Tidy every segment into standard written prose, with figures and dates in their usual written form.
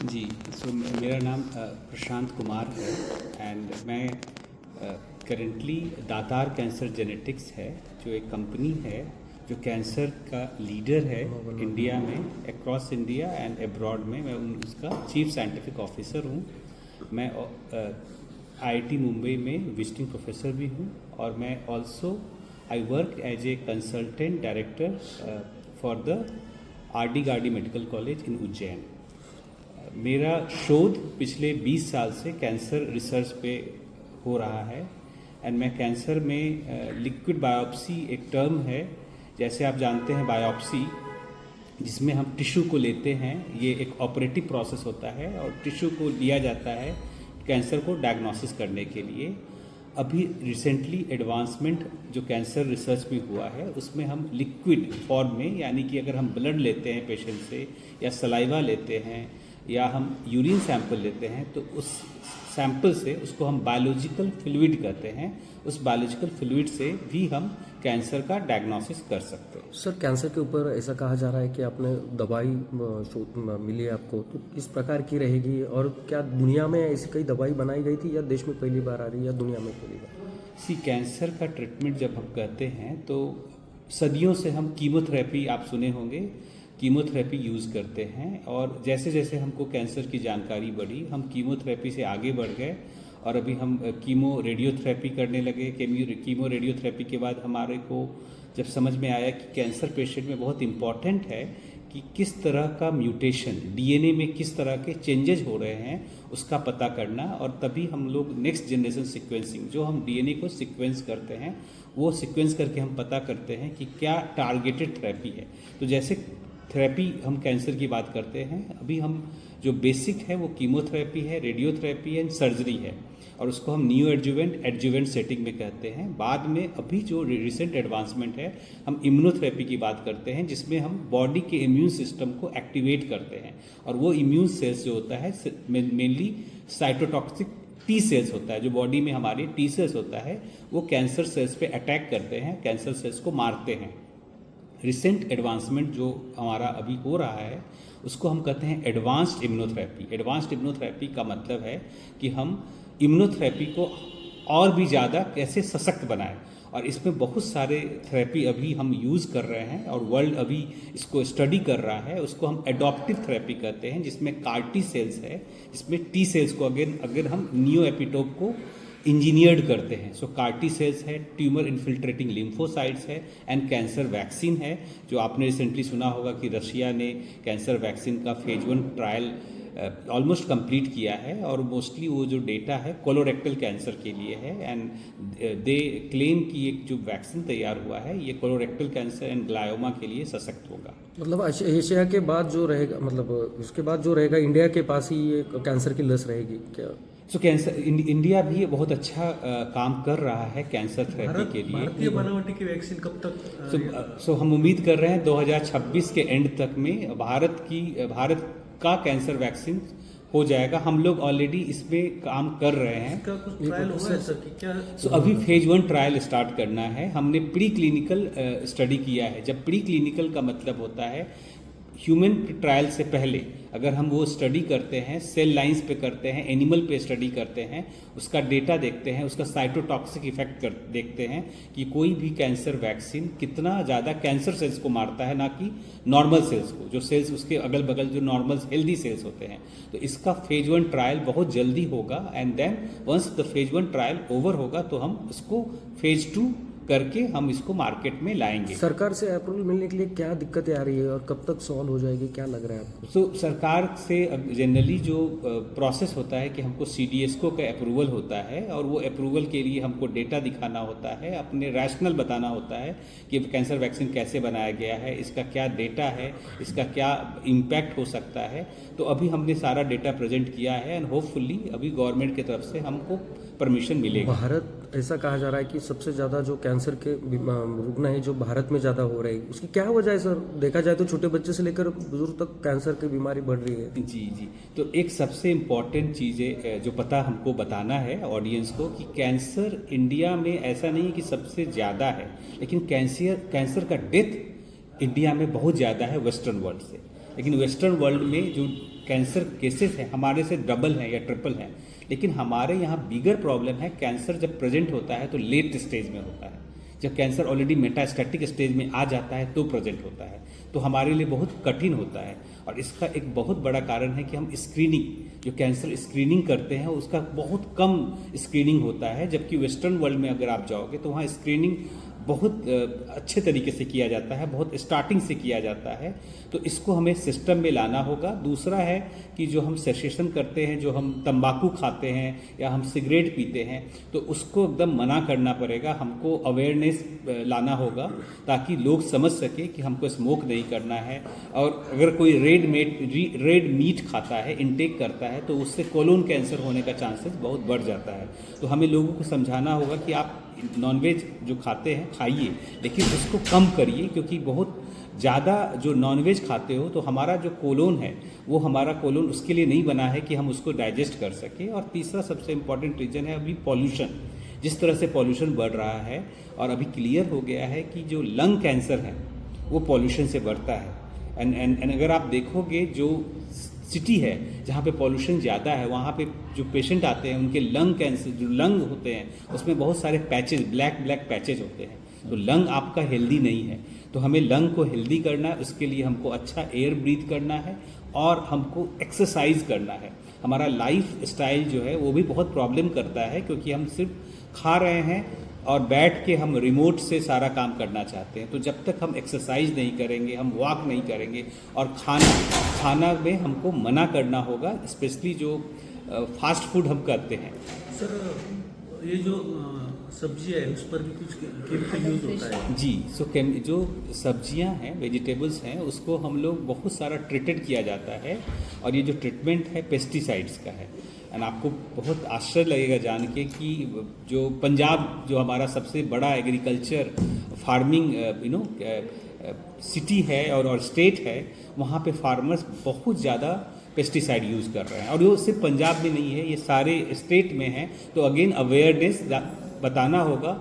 जी, मेरा नाम प्रशांत कुमार है एंड मैं करेंटली दातार कैंसर जेनेटिक्स है जो एक कंपनी है जो कैंसर का लीडर है इंडिया में, अक्रॉस इंडिया एंड अब्रॉड में। मैं उसका चीफ साइंटिफिक ऑफिसर हूँ। मैं आईआईटी मुंबई में विजिटिंग प्रोफेसर भी हूँ और मैं also I work as a consultant director for the R D Gardi medical college in Ujjain. मेरा शोध पिछले 20 साल से कैंसर रिसर्च पे हो रहा है एंड मैं कैंसर में लिक्विड बायोप्सी एक टर्म है, जैसे आप जानते हैं बायोप्सी जिसमें हम टिश्यू को लेते हैं, ये एक ऑपरेटिव प्रोसेस होता है और टिश्यू को लिया जाता है कैंसर को डायग्नोसिस करने के लिए। अभी रिसेंटली एडवांसमेंट जो कैंसर रिसर्च में हुआ है उसमें हम लिक्विड फॉर्म में, यानी कि अगर हम ब्लड लेते हैं पेशेंट से या सलाइवा लेते हैं या हम यूरिन सैंपल लेते हैं तो उस सैंपल से उसको हम बायोलॉजिकल फ्लूइड कहते हैं, उस बायोलॉजिकल फ्लूइड से भी हम कैंसर का डायग्नोसिस कर सकते हैं। सर, कैंसर के ऊपर ऐसा कहा जा रहा है कि आपने दवाई मिली है आपको, तो किस प्रकार की रहेगी और क्या दुनिया में ऐसी कई दवाई बनाई गई थी या देश में पहली बार आ रही है या दुनिया में पहली बार? कैंसर का ट्रीटमेंट जब हम कहते हैं तो सदियों से हम कीमोथेरेपी, आप सुने होंगे, कीमोथेरेपी यूज़ करते हैं और जैसे जैसे हमको कैंसर की जानकारी बढ़ी हम कीमोथेरेपी से आगे बढ़ गए और अभी हम कीमो रेडियोथेरेपी करने लगे। कीमो रेडियोथेरेपी के बाद हमारे को जब समझ में आया कि कैंसर पेशेंट में बहुत इम्पॉर्टेंट है कि किस तरह का म्यूटेशन डीएनए में, किस तरह के चेंजेस हो रहे हैं उसका पता करना, और तभी हम लोग नेक्स्ट जनरेशन सीक्वेंसिंग, जो हम डीएनए को सीक्वेंस करते हैं वो सीक्वेंस करके हम पता करते हैं कि क्या टारगेटेड थेरेपी है। तो जैसे थेरेपी हम कैंसर की बात करते हैं, अभी हम जो बेसिक है वो कीमोथेरेपी है, रेडियोथेरेपी है, सर्जरी है और उसको हम न्यू एडजुवेंट सेटिंग में कहते हैं। बाद में अभी जो रिसेंट एडवांसमेंट है हम इम्यूनोथेरेपी की बात करते हैं, जिसमें हम बॉडी के इम्यून सिस्टम को एक्टिवेट करते हैं और वो इम्यून सेल्स जो होता है मेनली साइटोटॉक्सिक टी सेल्स होता है, जो बॉडी में हमारे टी सेल्स होता है वो कैंसर सेल्स पे अटैक करते हैं, कैंसर सेल्स को मारते हैं। रिसेंट एडवांसमेंट जो हमारा अभी हो रहा है उसको हम कहते हैं एडवांस्ड इम्यूनोथेरेपी। एडवांस्ड इम्यूनोथेरेपी का मतलब है कि हम इम्यूनोथेरेपी को और भी ज़्यादा कैसे सशक्त बनाएं, और इसमें बहुत सारे थेरेपी अभी हम यूज़ कर रहे हैं और वर्ल्ड अभी इसको स्टडी कर रहा है। उसको हम एडॉप्टिव थेरेपी कहते हैं, जिसमें कार टी सेल्स है, जिसमें टी सेल्स को अगर हम नियो एपिटोप को इंजीनियर्ड करते हैं। सो कार्टी सेल्स है, ट्यूमर इन्फिल्ट्रेटिंग लिम्फोसाइट्स है एंड कैंसर वैक्सीन है, जो आपने रिसेंटली सुना होगा कि रशिया ने कैंसर वैक्सीन का फेज 1 ट्रायल ऑलमोस्ट कंप्लीट किया है और मोस्टली वो जो डेटा है कोलोरेक्टल कैंसर के लिए है एंड दे क्लेम कि एक जो वैक्सीन तैयार हुआ है ये कोलोरेक्टल कैंसर एंड ग्लायोमा के लिए सशक्त होगा। मतलब एशिया के बाद जो रहेगा, मतलब उसके बाद जो रहेगा इंडिया के पास ही ये कैंसर की लस रहेगी क्या? सो कैंसर इंडिया भी बहुत अच्छा काम कर रहा है कैंसर थेरेपी के लिए। भारतीय बनावटी की वैक्सीन कब तक? सो हम उम्मीद कर रहे हैं 2026 के एंड तक में भारत का कैंसर वैक्सीन हो जाएगा। हम लोग ऑलरेडी इसमें काम कर रहे हैं। इसका कुछ ट्रायल हुआ है सर कि क्या? सो अभी फेज 1 ट्रायल स्टार्ट करना है। हमने प्री क्लिनिकल स्टडी किया है। जब प्री क्लिनिकल का मतलब होता है ह्यूमन ट्रायल से पहले, अगर हम वो स्टडी करते हैं, सेल लाइंस पे करते हैं, एनिमल पे स्टडी करते हैं, उसका डेटा देखते हैं, उसका साइटोटॉक्सिक इफेक्ट देखते हैं कि कोई भी कैंसर वैक्सीन कितना ज़्यादा कैंसर सेल्स को मारता है, ना कि नॉर्मल सेल्स को, जो सेल्स उसके अगल बगल जो नॉर्मल हेल्दी सेल्स होते हैं। तो इसका फेज 1 ट्रायल बहुत जल्दी होगा and then once the phase 1 trial over होगा तो हम इसको फेज 2 करके हम इसको मार्केट में लाएंगे। सरकार से अप्रूवल मिलने के लिए क्या दिक्कतें आ रही है और कब तक सॉल्व हो जाएगी, क्या लग रहा है आपको? तो सरकार से जनरली जो प्रोसेस होता है कि हमको सीडीएसको का अप्रूवल होता है और वो अप्रूवल के लिए हमको डेटा दिखाना होता है, अपने रैशनल बताना होता है कि कैंसर वैक्सीन कैसे बनाया गया है, इसका क्या डेटा है, इसका क्या इम्पैक्ट हो सकता है। तो अभी हमने सारा डेटा प्रेजेंट किया है एंड होपफुली अभी गवर्नमेंट की तरफ से हमको परमिशन मिलेगा। भारत, ऐसा कहा जा रहा है कि सबसे ज़्यादा जो कैंसर के रुग्ण है जो भारत में ज़्यादा हो रहे हैं, उसकी क्या वजह है सर? देखा जाए तो छोटे बच्चे से लेकर बुजुर्ग तक कैंसर की बीमारी बढ़ रही है। जी, तो एक सबसे इम्पॉर्टेंट चीज़ें जो पता हमको बताना है ऑडियंस को कि कैंसर इंडिया में ऐसा नहीं है कि सबसे ज़्यादा है, लेकिन कैंसर का डेथ इंडिया में बहुत ज़्यादा है वेस्टर्न वर्ल्ड से। लेकिन वेस्टर्न वर्ल्ड में जो कैंसर केसेस हैं हमारे से डबल हैं या ट्रिपल हैं, लेकिन हमारे यहाँ बिगर प्रॉब्लम है कैंसर जब प्रेजेंट होता है तो लेट स्टेज में होता है। जब कैंसर ऑलरेडी मेटास्टैटिक स्टेज में आ जाता है तो प्रेजेंट होता है, तो हमारे लिए बहुत कठिन होता है। और इसका एक बहुत बड़ा कारण है कि हम स्क्रीनिंग, जो कैंसर स्क्रीनिंग करते हैं उसका बहुत कम स्क्रीनिंग होता है, जबकि वेस्टर्न वर्ल्ड में अगर आप जाओगे तो वहाँ स्क्रीनिंग बहुत अच्छे तरीके से किया जाता है, बहुत स्टार्टिंग से किया जाता है। तो इसको हमें सिस्टम में लाना होगा। दूसरा है कि जो हम सेसेशन करते हैं, जो हम तंबाकू खाते हैं या हम सिगरेट पीते हैं, तो उसको एकदम मना करना पड़ेगा। हमको अवेयरनेस लाना होगा ताकि लोग समझ सके कि हमको स्मोक नहीं करना है। और अगर कोई रेड मीट खाता है, इनटेक करता है, तो उससे कोलोन कैंसर होने का चांसेस बहुत बढ़ जाता है। तो हमें लोगों को समझाना होगा कि आप नॉनवेज जो खाते हैं खाइए, लेकिन उसको कम करिए, क्योंकि बहुत ज़्यादा जो नॉनवेज खाते हो तो हमारा जो कोलोन है वो हमारा कोलोन उसके लिए नहीं बना है कि हम उसको डाइजेस्ट कर सके। और तीसरा सबसे इम्पॉर्टेंट रीज़न है अभी पॉल्यूशन। जिस तरह से पॉल्यूशन बढ़ रहा है, और अभी क्लियर हो गया है कि जो लंग कैंसर है वो पॉल्यूशन से बढ़ता है। एंड अगर आप देखोगे जो सिटी है जहाँ पे पॉल्यूशन ज़्यादा है, वहाँ पे जो पेशेंट आते हैं उनके लंग कैंसर, जो लंग होते हैं उसमें बहुत सारे पैचेज, ब्लैक पैचेज होते हैं। तो लंग आपका हेल्दी नहीं है। तो हमें लंग को हेल्दी करना है, उसके लिए हमको अच्छा एयर ब्रीथ करना है और हमको एक्सरसाइज करना है। हमारा लाइफ स्टाइल जो है वो भी बहुत प्रॉब्लम करता है, क्योंकि हम सिर्फ खा रहे हैं और बैठ के हम रिमोट से सारा काम करना चाहते हैं। तो जब तक हम एक्सरसाइज नहीं करेंगे, हम वॉक नहीं करेंगे, और खाना में हमको मना करना होगा, स्पेशली जो फास्ट फूड हम करते हैं। सर ये जो सब्जियां है उस पर भी कुछ केमिकल यूज होता है? जी, जो सब्जियां हैं, वेजिटेबल्स हैं, उसको हम लोग बहुत सारा ट्रीटेड किया जाता है, और ये जो ट्रीटमेंट है पेस्टिसाइड्स का है। एंड आपको बहुत आश्चर्य लगेगा जान के कि जो पंजाब, जो हमारा सबसे बड़ा एग्रीकल्चर फार्मिंग सिटी है और स्टेट है, वहाँ पे फार्मर्स बहुत ज़्यादा पेस्टिसाइड यूज़ कर रहे हैं। और वो सिर्फ पंजाब में नहीं है, ये सारे स्टेट में है। तो अगेन अवेयरनेस बताना होगा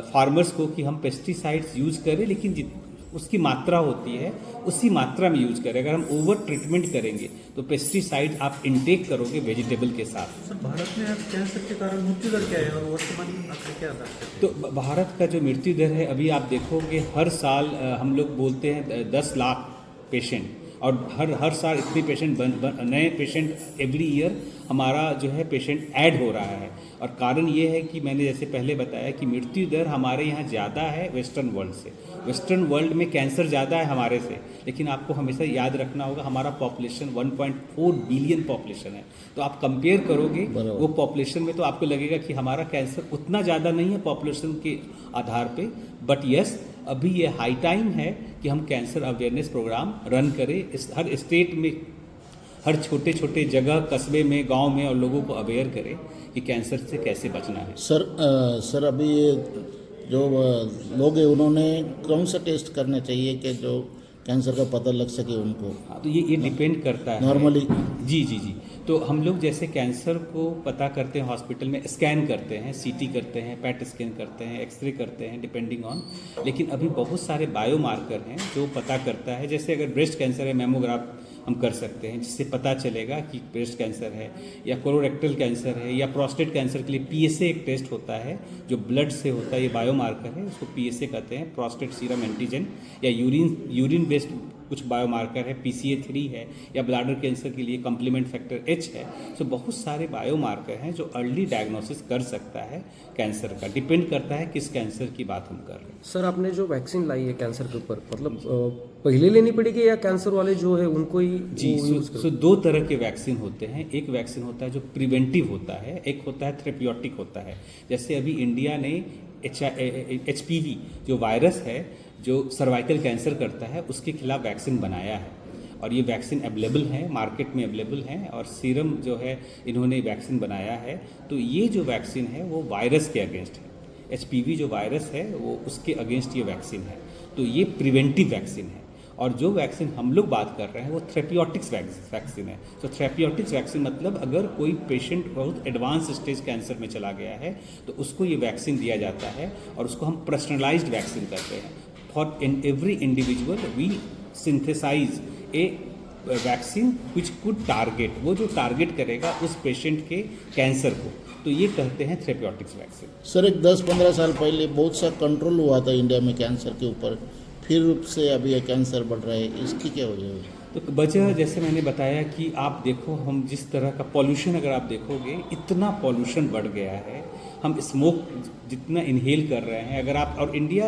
फार्मर्स को कि हम पेस्टिसाइड्स यूज़ करें, लेकिन उसकी मात्रा होती है उसी मात्रा में यूज़ करें। अगर हम ओवर ट्रीटमेंट करेंगे तो पेस्टिसाइड आप इनटेक करोगे वेजिटेबल के साथ। सर भारत में अब कैंसर के कारण मृत्यु दर क्या है और वर्तमान आंकड़े क्या था? तो भारत का जो मृत्यु दर है, अभी आप देखोगे हर साल हम लोग बोलते हैं 10 लाख पेशेंट, और हर साल इतने पेशेंट नए पेशेंट एवरी ईयर हमारा जो है पेशेंट ऐड हो रहा है। और कारण ये है कि मैंने जैसे पहले बताया कि मृत्यु दर हमारे यहाँ ज़्यादा है वेस्टर्न वर्ल्ड से। वेस्टर्न वर्ल्ड में कैंसर ज़्यादा है हमारे से, लेकिन आपको हमेशा याद रखना होगा हमारा पॉपुलेशन 1.4 बिलियन पॉपुलेशन है। तो आप कंपेयर करोगे वो पॉपुलेशन में, तो आपको लगेगा कि हमारा कैंसर उतना ज़्यादा नहीं है पॉपुलेशन के आधार पे। बट यस, अभी ये हाई टाइम है कि हम कैंसर अवेयरनेस प्रोग्राम रन करें हर स्टेट में, हर छोटे छोटे जगह, कस्बे में, गांव में, और लोगों को अवेयर करें कि कैंसर से कैसे बचना है। सर अभी ये जो लोग हैं उन्होंने कौन सा टेस्ट करने चाहिए कि जो कैंसर का पता लग सके उनको? हाँ, तो ये डिपेंड करता है नॉर्मली। जी। तो हम लोग जैसे कैंसर को पता करते हैं हॉस्पिटल में, स्कैन करते हैं, सीटी करते हैं, पैट स्कैन करते हैं, एक्सरे करते हैं, डिपेंडिंग ऑन। लेकिन अभी बहुत सारे बायोमार्कर हैं जो पता करता है। जैसे अगर ब्रेस्ट कैंसर है, मेमोग्राफ हम कर सकते हैं, जिससे पता चलेगा कि ब्रेस्ट कैंसर है, या कोलोरेक्टल कैंसर है, या प्रोस्टेट कैंसर के लिए पीएसए एक टेस्ट होता है जो ब्लड से होता है, ये बायोमार्कर है, उसको पीएसए कहते हैं, प्रोस्टेट सीरम एंटीजन। या यूरिन बेस्ड कुछ बायोमार्कर है, PCA3 है, या ब्लैडर कैंसर के लिए कॉम्प्लीमेंट फैक्टर H है। सो बहुत सारे बायोमार्कर हैं जो अर्ली डायग्नोसिस कर सकता है कैंसर का। डिपेंड करता है किस कैंसर की बात हम कर रहे हैं। सर आपने जो वैक्सीन लाई है कैंसर के ऊपर, मतलब पहले लेनी पड़ेगी या कैंसर वाले जो है उनको ही? जी, सो 2 तरह के वैक्सीन होते हैं। एक वैक्सीन होता है जो प्रिवेंटिव होता है, एक होता है थेरेप्यूटिक होता है। जैसे अभी इंडिया ने HPV जो वायरस है जो सर्वाइकल कैंसर करता है, उसके खिलाफ वैक्सीन बनाया है, और ये वैक्सीन अवेलेबल है, मार्केट में अवेलेबल है, और सीरम जो है इन्होंने वैक्सीन बनाया है। तो ये जो वैक्सीन है वो वायरस के अगेंस्ट है। HPV जो वायरस है वो उसके अगेंस्ट ये वैक्सीन है। तो ये प्रिवेंटिव वैक्सीन है। और जो वैक्सीन हम लोग बात कर रहे हैं वो थेरेप्यूटिक्स वैक्सीन है। तो थेरेप्यूटिक्स वैक्सीन मतलब अगर कोई पेशेंट बहुत एडवांस स्टेज कैंसर में चला गया है तो उसको ये वैक्सीन दिया जाता है, और उसको हम पर्सनलाइज्ड वैक्सीन करते हैं। For in every individual we synthesise a vaccine which could target, वो जो टारगेट करेगा उस पेशेंट के कैंसर को, तो ये कहते हैं थेरेप्यूटिक्स वैक्सीन। सर एक 10-15 साल पहले बहुत सा कंट्रोल हुआ था इंडिया में कैंसर के ऊपर, फिर से अभी ये कैंसर बढ़ रहा है, इसकी क्या वजह है? तो वजह जैसे मैंने बताया कि आप देखो, हम जिस तरह का पॉल्यूशन अगर आप देखोगे, इतना पॉल्यूशन बढ़ गया है, हम स्मोक जितना इनहेल कर रहे हैं, अगर आप, और इंडिया